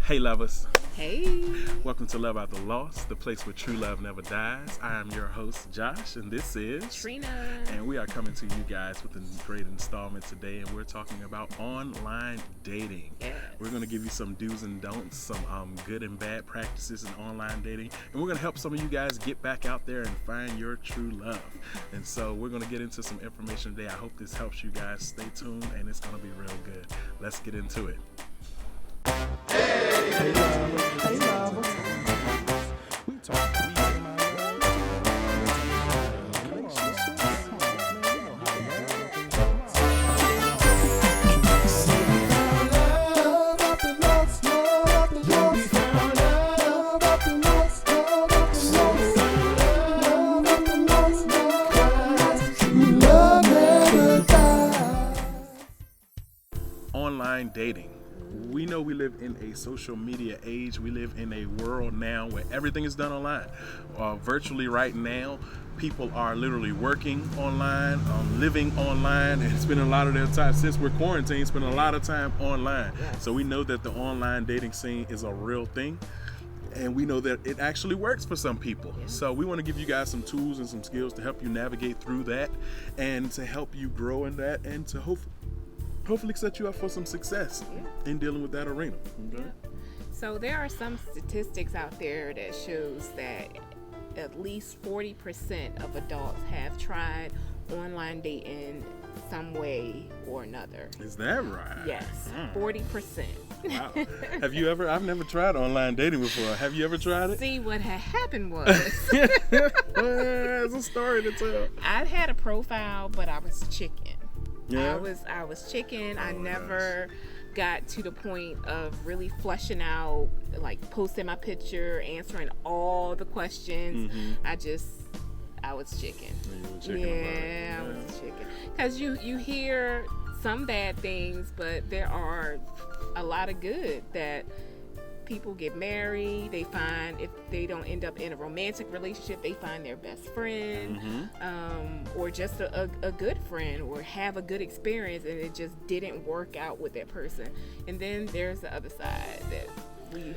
Hey lovers, Hey. welcome to Love Out the Lost, the place where true love never dies. I am your host Josh, and this is Trina. And we are coming to you guys with a great installment today, and we're talking about online dating. Yes. We're going to give you some do's and don'ts, some good and bad practices in online dating, and we're going to help some of you guys get back out there and find your true love. And so we're going to get into some information today. I hope this helps you guys. Stay tuned, and it's going to be real good. Let's get into it. Hey, love. We talk. Online dating. We know we live in a social media age. We live in a world now where everything is done online. Virtually right now, people are literally working online, living online, and spending a lot of their time, since we're quarantined, spending a lot of time online. So we know that the online dating scene is a real thing. And we know that it actually works for some people. So we want to give you guys some tools and some skills to help you navigate through that and to help you grow in that and to hopefully set you up for some success in dealing with that arena. Okay? So there are some statistics out there that shows that at least 40% of adults have tried online dating some way or another. Is that right? Yes, 40%. Wow. Have you ever? I've never tried online dating before. Have you ever tried it? See, what had happened was There's a story to tell. I had a profile, but I was chicken. Yeah. I was chicken. I Oh, never got to the point of really fleshing out, like posting my picture, answering all the questions. I was chicken. You were chicken Yeah, about it. I was chicken. Because you hear some bad things, but there are a lot of good that people get married. They find, if they don't end up in a romantic relationship, they find their best friend, or just a good friend, or have a good experience, and it just didn't work out with that person. And then there's the other side that we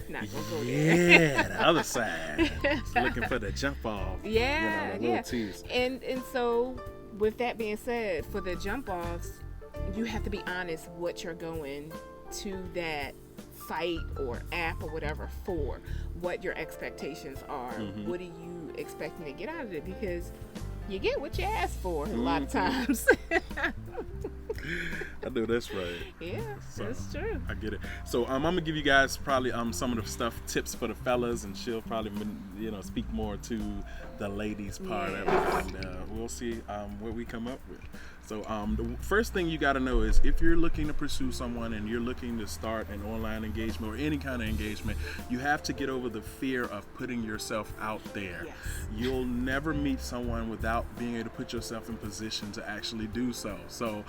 not gonna go there. Yeah, the other side. It's looking for the jump off. Yeah, the little tease. And so with that being said, for the jump offs, you have to be honest what you're going to that site or app or whatever for, what your expectations are. What are you expecting to get out of it? Because you get what you ask for a lot of times. I know that's right. Yeah, So, that's true. I get it. So I'm gonna give you guys probably some of the tips for the fellas, and she'll probably speak more to the ladies part of it, and we'll see what we come up with. So the first thing you got to know is, if you're looking to pursue someone and you're looking to start an online engagement or any kind of engagement, you have to get over the fear of putting yourself out there. Yes. You'll never meet someone without being able to put yourself in position to actually do so. So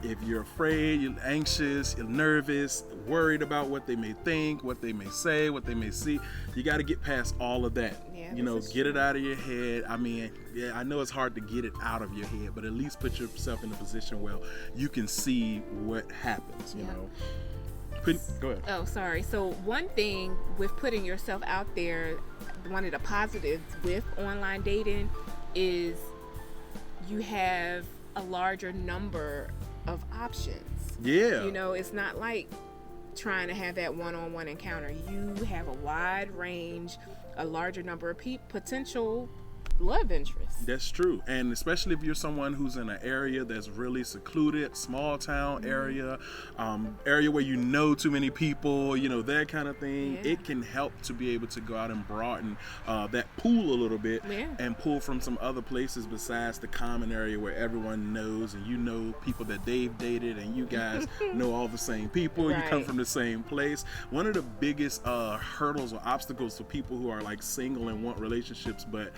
if you're afraid, you're anxious, you're nervous, worried about what they may think, what they may say, what they may see, you got to get past all of that. Yeah, Get it out of your head. I mean, yeah, I know it's hard to get it out of your head, but at least put yourself in a position where you can see what happens, you know. Go ahead. Oh, sorry. So one thing with putting yourself out there, one of the positives with online dating is you have a larger number of options. Yeah. It's not like trying to have that one-on-one encounter. You have a wide range, a larger number of potential love interests. That's true. And especially if you're someone who's in an area that's really secluded, small town area, area where you know too many people, that kind of thing, it can help to be able to go out and broaden that pool a little bit and pull from some other places besides the common area where everyone knows, and people that they've dated, and you guys know all the same people. You come from the same place. One of the biggest hurdles or obstacles for people who are like single and want relationships but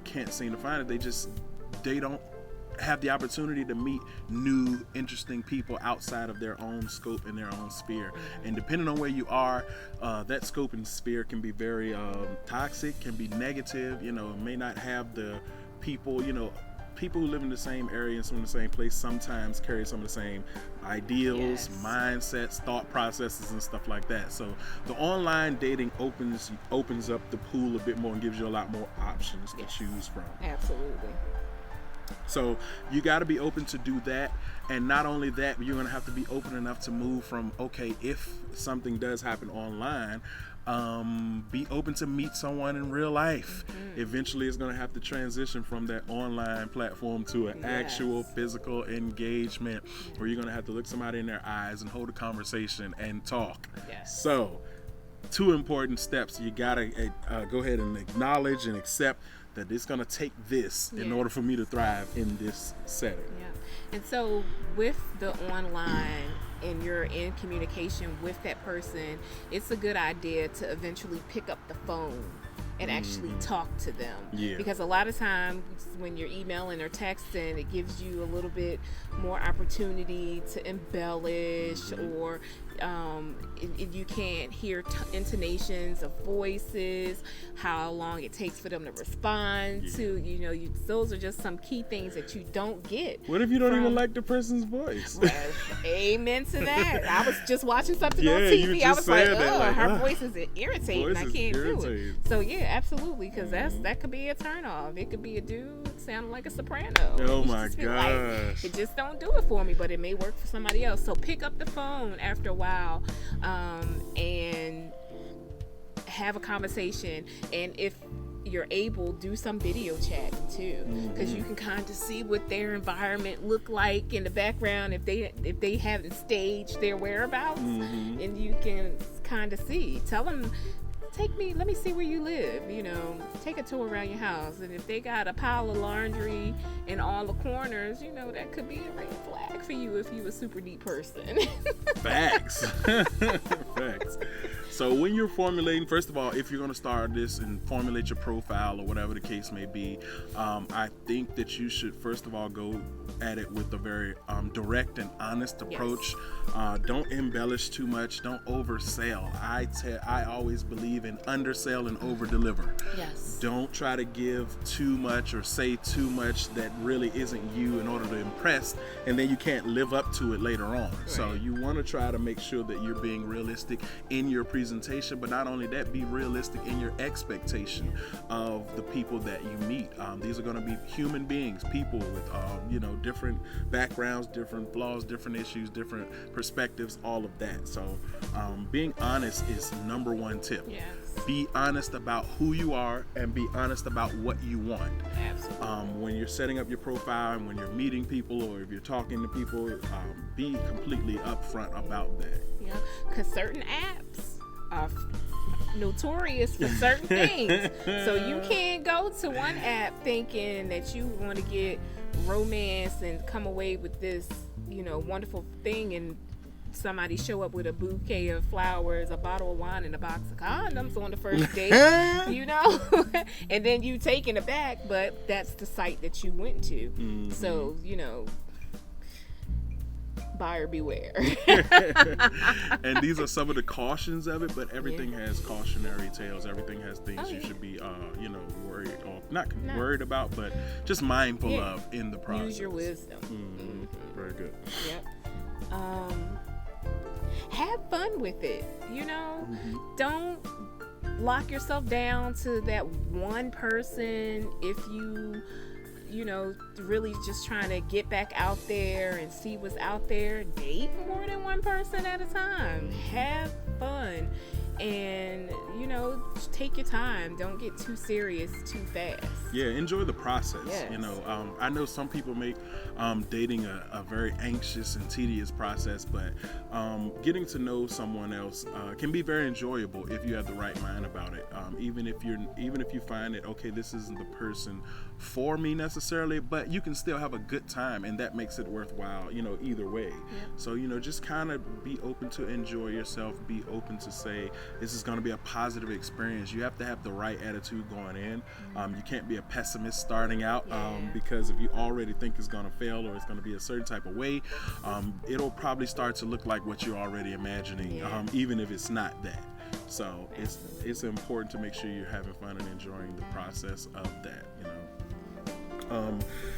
can't seem to find it, they don't have the opportunity to meet new, interesting people outside of their own scope and their own sphere. And depending on where you are, that scope and sphere can be very toxic, can be negative, may not have the people, people who live in the same area and some of the same place sometimes carry some of the same ideals, Yes. mindsets, thought processes, and stuff like that. So the online dating opens up the pool a bit more and gives you a lot more options to Yes. choose from. Absolutely. So you got to be open to do that. And not only that, but you're going to have to be open enough to move from, okay, if something does happen online, be open to meet someone in real life. Eventually it's going to have to transition from that online platform to an actual physical engagement where you're going to have to look somebody in their eyes and hold a conversation and talk. Yes. So 2 important steps you got to go ahead and acknowledge and accept that it's going to take this in Yeah. order for me to thrive in this setting. Yeah. And so with the online and you're in communication with that person, it's a good idea to eventually pick up the phone and actually talk to them. Yeah. Because a lot of times when you're emailing or texting, it gives you a little bit more opportunity to embellish, or you can't hear intonations of voices, how long it takes for them to respond to, those are just some key things that you don't get. What if you don't even from- like the person's voice? Well, amen to that. I was just watching something on Yeah, you TV. I just was like, said that, like, her ah, voice is irritating. voice I is can't do irritating. it. So yeah, absolutely, because that could be a turn off. It could be a dude sounding like a soprano. Oh You my just be like, gosh. it just don't do it for me, but it may work for somebody else. So pick up the phone after a while, and have a conversation. And if you're able, do some video chatting too, because you can kind of see what their environment look like in the background if they haven't staged their whereabouts, and you can kind of see. Tell them, let me see where you live, take a tour around your house. And if they got a pile of laundry in all the corners, that could be a red flag for you if you a super deep person. Facts. Facts. So when you're formulating, first of all, if you're going to start this and formulate your profile or whatever the case may be, I think that you should first of all go at it with a very direct and honest approach. Don't embellish too much. Don't oversell. I always believe in undersell and overdeliver. Yes. Don't try to give too much or say too much that really isn't you in order to impress, and then you can't live up to it later on. So you want to try to make sure that you're being realistic in your presentation, but not only that, be realistic in your expectation of the people that you meet. These are going to be human beings, people with different backgrounds, different flaws, different issues, different perspectives, all of that. So being honest is number 1 tip. Yes. Be honest about who you are and be honest about what you want. Absolutely. When you're setting up your profile and when you're meeting people or if you're talking to people, be completely upfront about that. Yeah, because certain apps are notorious for certain things. So you can't go to one app thinking that you want to get romance and come away with this, wonderful thing, and somebody show up with a bouquet of flowers, a bottle of wine, and a box of condoms on the first date, and then you taken aback, but that's the site that you went to. So, buyer beware. And these are some of the cautions of it, but everything has cautionary tales. Everything has things you should be, worried or not worried about, but just mindful of in the process. Use your wisdom. Very good. Yep. Have fun with it. Don't lock yourself down to that one person. If you really just trying to get back out there and see what's out there, date more than one person at a time. Have fun. And take your time. Don't get too serious too fast. Yeah, enjoy the process. Yes. I know some people make dating a very anxious and tedious process, but getting to know someone else can be very enjoyable if you have the right mind about it. Even if you find that, okay, this isn't the person for me necessarily, but you can still have a good time, and that makes it worthwhile, either way. So just kind of be open to enjoy yourself. Be open to say this is going to be a positive experience. You have to have the right attitude going in. You can't be a pessimist starting out, because if you already think it's going to fail or it's going to be a certain type of way, it'll probably start to look like what you're already imagining, even if it's not that. So it's important to make sure you're having fun and enjoying the process of that.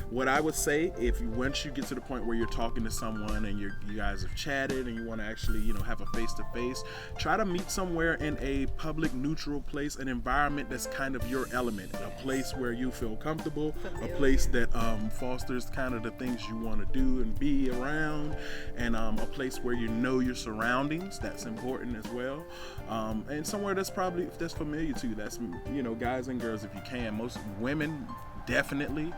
What I would say, once you get to the point where you're talking to someone and you guys have chatted and you want to actually, have a face-to-face, try to meet somewhere in a public, neutral place, an environment that's kind of your element, a place where you feel comfortable, a place that fosters kind of the things you want to do and be around, and a place where you know your surroundings. That's important as well, and somewhere that's familiar to you. That's, guys and girls, if you can. Most women, definitely.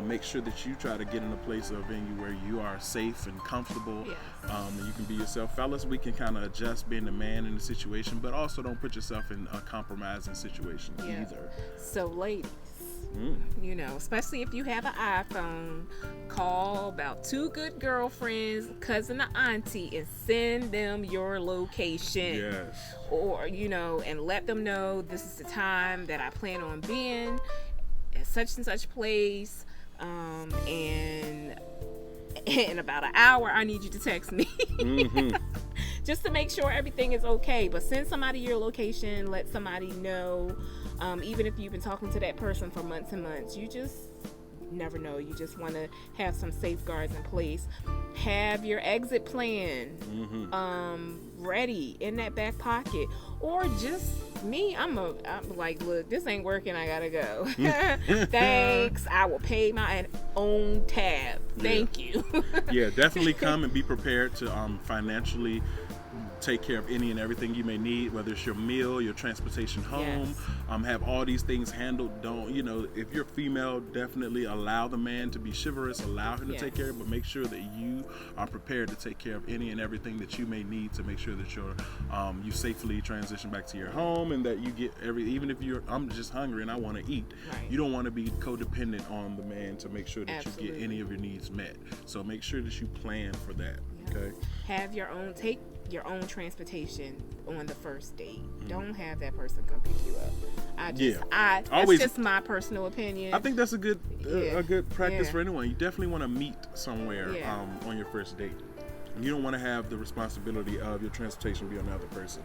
Make sure that you try to get in a place or venue where you are safe and comfortable. Yes. And you can be yourself. Fellas, we can kind of adjust being the man in the situation, but also don't put yourself in a compromising situation either. So ladies, especially if you have an iPhone, call about 2 good girlfriends, cousin or auntie, and send them your location. Yes. Or, and let them know this is the time that I plan on being at such and such place, and in about an hour I need you to text me. Just to make sure everything is okay. But send somebody your location, let somebody know, even if you've been talking to that person for months and months. You just never know. You just want to have some safeguards in place. Have your exit plan ready in that back pocket. Or just me, I'm like, look, this ain't working, I gotta go. Thanks, I will pay my own tab. Thank you. Yeah, definitely come and be prepared to financially take care of any and everything you may need, whether it's your meal, your transportation home. Have all these things handled. Don't, if you're female, definitely allow the man to be chivalrous, allow him to take care of it, but make sure that you are prepared to take care of any and everything that you may need to make sure that you safely transition back to your home, and that you get even if I'm just hungry and I want to eat. Right. You don't want to be codependent on the man to make sure that you get any of your needs met. So make sure that you plan for that. Okay. Have your own transportation on the first date. Don't have that person come pick you up. That's just my personal opinion. I think that's a good practice for anyone. You definitely want to meet somewhere on your first date. You don't want to have the responsibility of your transportation be on the other person,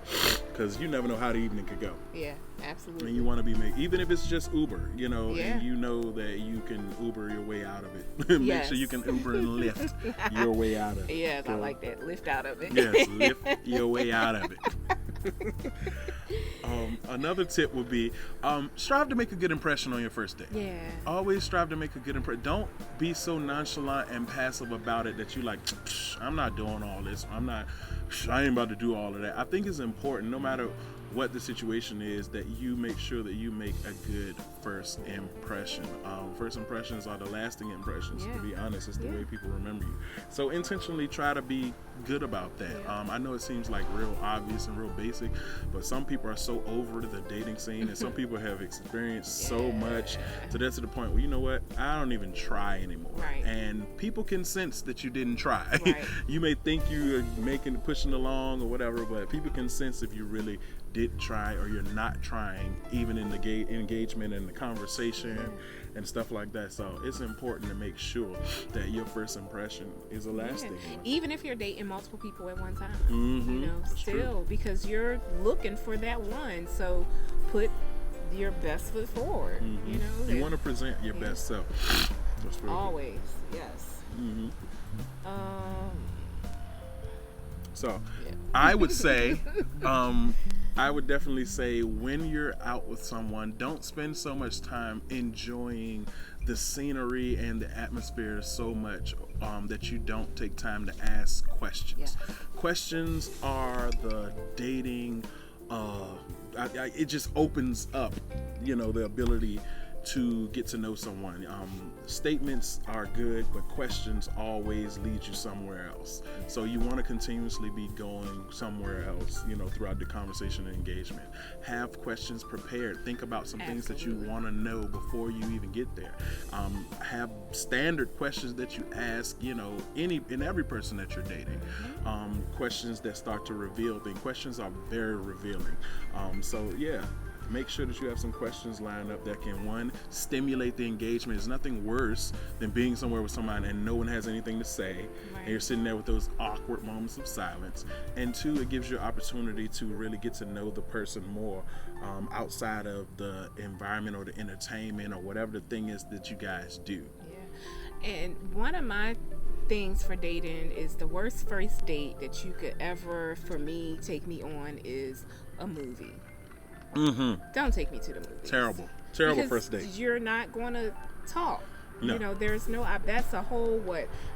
because you never know how the evening could go. Yeah, absolutely. And you want to be even if it's just Uber, and you know that you can Uber your way out of it. Make sure you can Uber and Lyft your way out of it. Yes, I like that. Lift out of it. Yes, lift your way out of it. Another tip would be strive to make a good impression on your first date. Yeah. Always strive to make a good impression. Don't be so nonchalant and passive about it that you like, I'm not doing all this. I ain't about to do all of that. I think it's important, no matter what the situation is, that you make sure that you make a good first impression. First impressions are the lasting impressions. To be honest, it's the way people remember you. So intentionally try to be good about that. I know it seems like real obvious and real basic, but some people are so over the dating scene, and some people have experienced so much to the point where, you know what, I don't even try anymore. Right. And people can sense that you didn't try. Right. You may think you're pushing along or whatever, but people can sense if you really did try or you're not trying, even in the engagement and the conversation and stuff like that. So it's important to make sure that your first impression is a lasting one. Even if you're dating multiple people at one time, That's still true. Because you're looking for that one. So put your best foot forward. You want to present your best self. That's really always, yes. So I would say, I would definitely say, when you're out with someone, don't spend so much time enjoying the scenery and the atmosphere so much that you don't take time to ask questions. Questions are the dating, it just opens up, the ability to get to know someone. Statements are good, but questions always lead you somewhere else. So you want to continuously be going somewhere else, throughout the conversation and engagement. Have questions prepared. Think about some things that you want to know before you even get there. Have standard questions that you ask, every person that you're dating. Questions that start to reveal things. Questions are very revealing. make sure that you have some questions lined up that can, one, stimulate the engagement. There's nothing worse than being somewhere with someone and no one has anything to say, and you're sitting there with those awkward moments of silence. And two, it gives you an opportunity to really get to know the person more, outside of the environment or the entertainment or whatever the thing is that you guys do. Yeah. And one of my things for dating is the worst first date that you could ever, for me, take me on is a movie. Don't take me to the movies. Terrible Because first date. You're not going to talk. No. You know, there's no, that's a whole,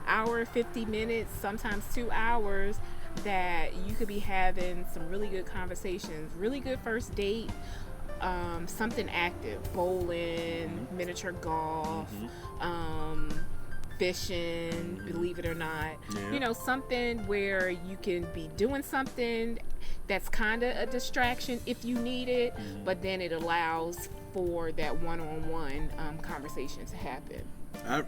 hour, 50 minutes, sometimes 2 hours that you could be having some really good conversations, really good first date, something active, bowling, miniature golf, fishing, believe it or not. Yeah. You know, something where you can be doing something that's kind of a distraction if you need it, but then it allows for that one-on-one conversation to happen.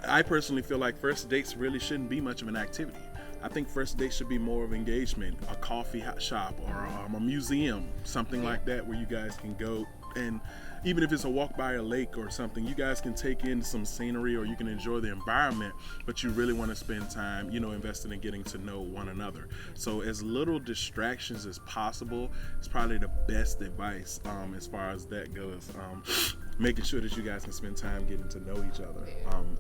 I personally feel like first dates really shouldn't be much of an activity. I think first dates should be more of engagement, a coffee shop or a museum, something like that, where you guys can go, and even if it's a walk by a lake or something, you guys can take in some scenery or you can enjoy the environment, but you really want to spend time, investing in getting to know one another. So as little distractions as possible is probably the best advice as far as that goes. Making sure that you guys can spend time getting to know each other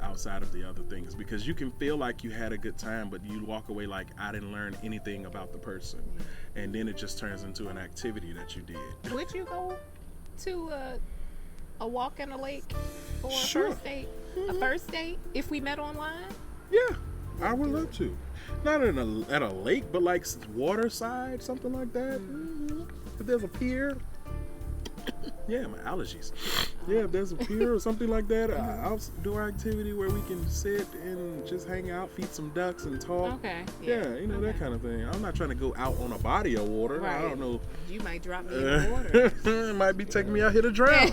outside of the other things, because you can feel like you had a good time, but you walk away like, I didn't learn anything about the person. And then it just turns into an activity that you did. Would you go to a walk in a lake for a Sure. first date? A first date if we met online? Yeah, I would love to. Not at a lake, but like water side, something like that. If there's a pier. Yeah, my allergies. Yeah, if there's a pier or something like that, I'll do our activity where we can sit and just hang out, feed some ducks and talk. Okay. Yeah, that kind of thing. I'm not trying to go out on a body of water. Right. I don't know. You might drop me in the water. It might be taking me out here to drown.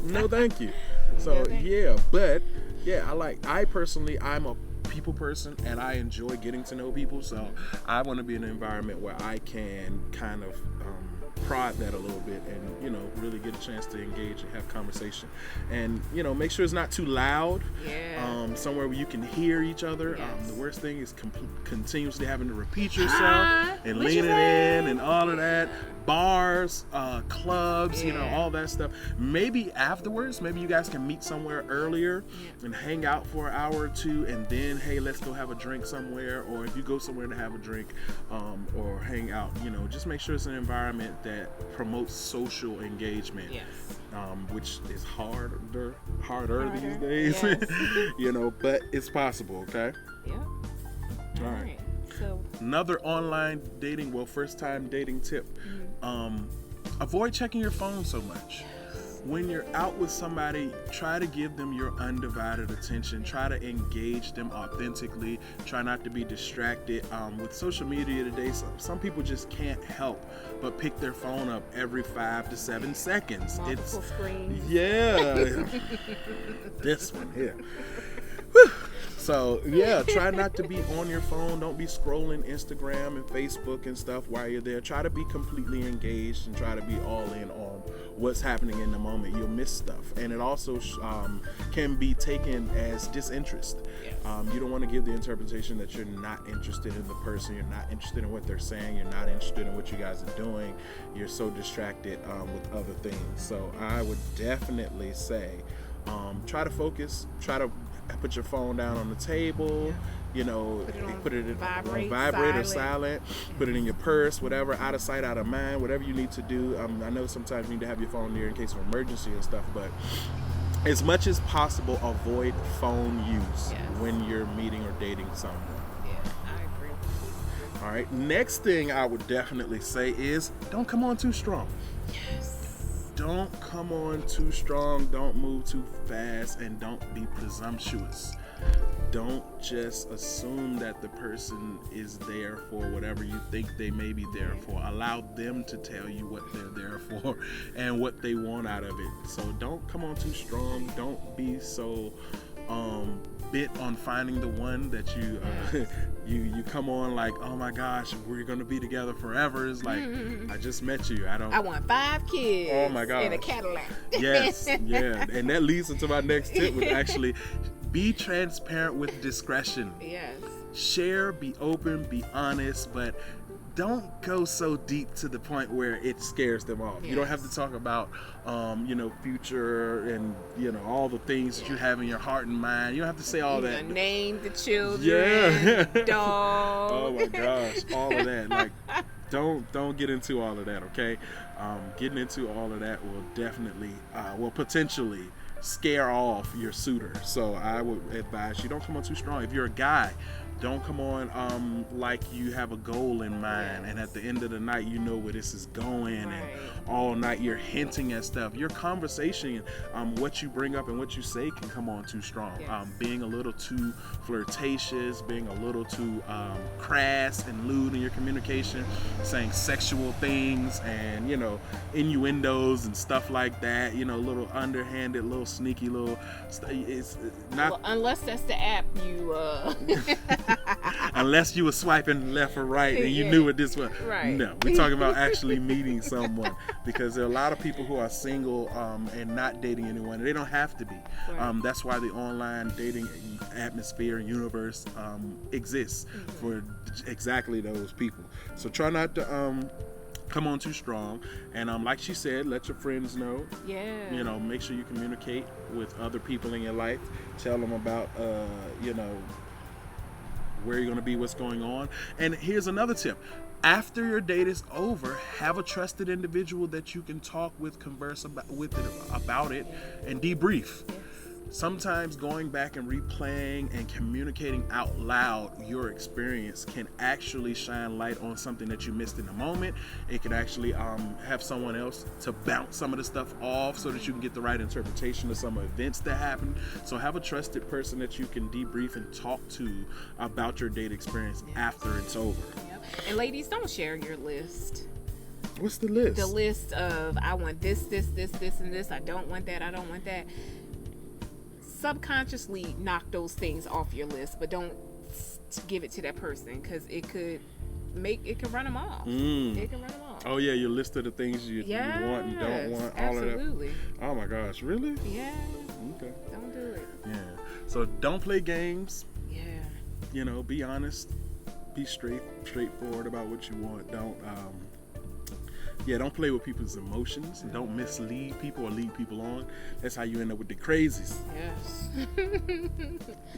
No, thank you. So No, thank I personally, I'm a people person and I enjoy getting to know people. So I want to be in an environment where I can kind of prod that a little bit and really get a chance to engage and have conversation, and make sure it's not too loud. Somewhere where you can hear each other. Yes. The worst thing is continuously having to repeat yourself and What you leaning say? in and all of that. Bars, clubs, all that stuff. Maybe afterwards, maybe you guys can meet somewhere earlier and hang out for an hour or two, and then, hey, let's go have a drink somewhere. Or if you go somewhere to have a drink or hang out, just make sure it's an environment that promotes social engagement. Yes. Which is harder these days. Yes. But it's possible. Okay. Yeah. All right. So Another online dating, first time dating tip. Avoid checking your phone so much. When you're out with somebody, try to give them your undivided attention. Try to engage them authentically. Try not to be distracted. With social media today, some people just can't help but pick their phone up every 5 to 7 seconds. multiple screens. Yeah. This one here. Whew. So try not to be on your phone. Don't be scrolling Instagram and Facebook and stuff while you're there. Try to be completely engaged and try to be all in on what's happening in the moment. You'll miss stuff, and it also can be taken as disinterest. Yes. You don't want to give the interpretation that you're not interested in the person, you're not interested in what they're saying, you're not interested in what you guys are doing. You're so distracted with other things. So I would definitely say try to focus. Try to put your phone down on the table, put it in vibrate or silent, put it in your purse, whatever, out of sight, out of mind, whatever you need to do. I know sometimes you need to have your phone there in case of emergency and stuff, but as much as possible, avoid phone use when you're meeting or dating someone. Yeah, I agree. All right, next thing I would definitely say is don't come on too strong. Yes. Don't come on too strong, don't move too fast, and don't be presumptuous. Don't just assume that the person is there for whatever you think they may be there for. Allow them to tell you what they're there for and what they want out of it. So don't come on too strong. Don't be so bent on finding the one that you you come on like, oh my gosh, we're gonna be together forever. It's like, I just met you. I want 5 kids. Oh my gosh. In a Cadillac. Yes, yeah, and that leads into my next tip, which actually be transparent with discretion. Yes. Share, be open, be honest, but don't go so deep to the point where it scares them off. Yes. You don't have to talk about, future and, all the things that you have in your heart and mind. You don't have to say all that. Name the children. Yeah. Dog. Oh my gosh, all of that. Like, don't get into all of that, okay? Getting into all of that will definitely, potentially scare off your suitor. So I would advise you, don't come on too strong. If you're a guy, don't come on like you have a goal in mind, and at the end of the night you know where this is going, and all night you're hinting at stuff. Your conversation, what you bring up and what you say can come on too strong. Yes. Being a little too flirtatious, being a little too crass and lewd in your communication, saying sexual things and innuendos and stuff like that, little underhanded, little sneaky, little it's not, well, unless that's the app you unless you were swiping left or right and you Yeah. knew what this was. Right. No, we're talking about actually meeting someone, because there are a lot of people who are single and not dating anyone, and they don't have to be. Right. That's why the online dating atmosphere and universe exists for exactly those people. So try not to come on too strong, and like she said, let your friends know. Yeah. Make sure you communicate with other people in your life. Tell them about where you're going to be, what's going on. And here's another tip. After your date is over, have a trusted individual that you can talk with, converse about it, and debrief. Sometimes going back and replaying and communicating out loud your experience can actually shine light on something that you missed in the moment. It could actually have someone else to bounce some of the stuff off so that you can get the right interpretation of some events that happened. So have a trusted person that you can debrief and talk to about your date experience after it's over. Yep. And ladies, don't share your list. What's the list? The list of, I want this, and this. I don't want that. I don't want that. Subconsciously knock those things off your list, but don't give it to that person, because it could run them off. It can run them off. Oh yeah, your list of the things you want and don't want. All absolutely. of that. Oh my gosh, really? Yeah. Okay. Don't do it. Yeah. So don't play games. Yeah. Be honest. Be straightforward about what you want. Don't play with people's emotions, and don't mislead people or lead people on. That's how you end up with the crazies. Yes.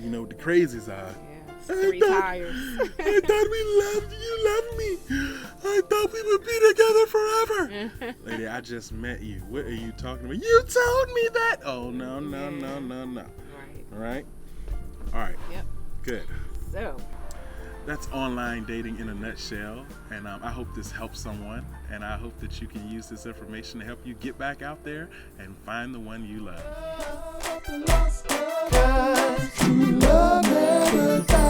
You know what the crazies are. Yes. 3 tires. I thought you loved me. I thought we would be together forever. Lady, I just met you. What are you talking about? You told me that. Oh, no. Right. All right? All right. Yep. Good. So. That's online dating in a nutshell, and I hope this helps someone, and I hope that you can use this information to help you get back out there and find the one you love. True love never dies.